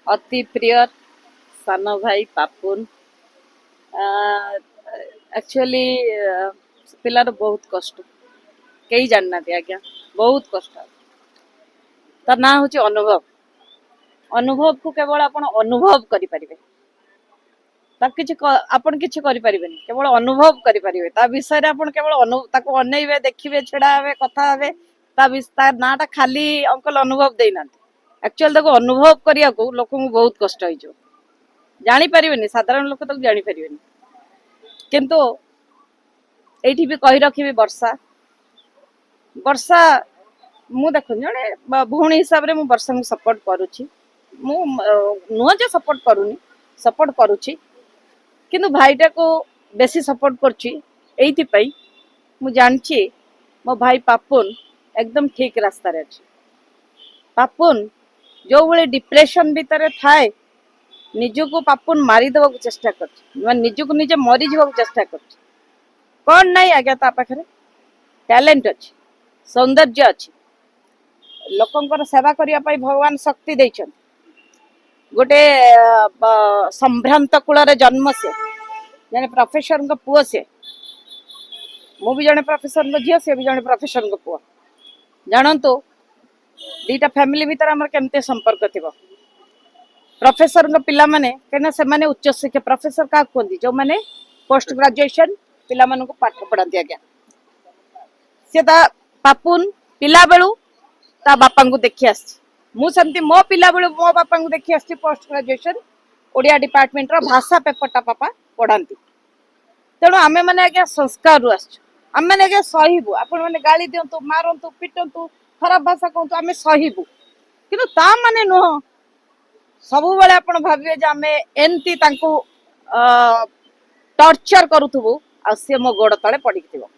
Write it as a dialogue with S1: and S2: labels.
S1: अति प्रिय सान भाई पापुन एक्चुअली पिलार बहुत कष्ट कई जानना आज्ञा बहुत कष्ट तार ना हूँ अनुभव अनुभव को केवल आप अनुभव करें किसी आपन किसी करें केवल अनुभव करें विषय आप केवल अनइबे देखिए छेड़ा हे कथा हे तार नाटा खाली अंकल अनुभव देना एक्चुअल देखो अनुभव करने को लोक बहुत कष्ट हो जानी पारे साधारण लोक तक जानी पारे किंतु एठी भी कही रखी वर्षा वर्षा मु देख जड़े भौणी हिसाब से वर्षा को सपोर्ट करुच्ची नुह जे सपोर्ट करूनी सपोर्ट करुच्ची किंतु भाईटा को बेसी सपोर्ट करुच्ची मु जानची मो भाई पापुन एकदम ठीक रास्ता रे अछि पापुन जो बड़े डिप्रेशन भीतर थाए निजको पापुन मारिदेवा चेष्टा कर निजको निजे मरी जावा चेष्टा कर कौन नहीं आज्ञा ता पाखरे टैलेंट अच्छी सौंदर्य अच्छी लोकंकर सेवा करने भगवान शक्ति देइछन गोटे संभ्रांत कूल जन्म से जने प्रोफेसर पुओ से मु भी जने प्रोफेसर झील से भी जने प्रोफेसर पुओ जानतु दीटा फैमिली भीतर आमर केमते संपर्क थिबो प्रोफेसर पिला माने कना से माने उच्च शिक्षा प्रोफेसर का कहंदी जो माने पोस्ट ग्रेजुएशन पिला मानको पाठ पढ़ाती आज्ञा से पापुन पिला बेलू ता बापा को देखी आसी मुझे मो पिला बेलू मो बापा को देखी आसी पोस्ट ग्रेजुएशन ओडिया डिपार्टमेंट रो भाषा पेपरटा पापा पढ़ाती तेणु आमे माने आज्ञा संस्कार रु आसछु आमे माने आज्ञा सहीबु आपण माने गाली दियंतु मारंतु पिटंतु खराब भाषा कहंतु आमे सहीबु किंतु ता माने नुह सबु बेले आपण भाबिबे जे आमे एंती तांको टॉर्चर करूथबु आ से मो गोड़ तळे पडिथिबो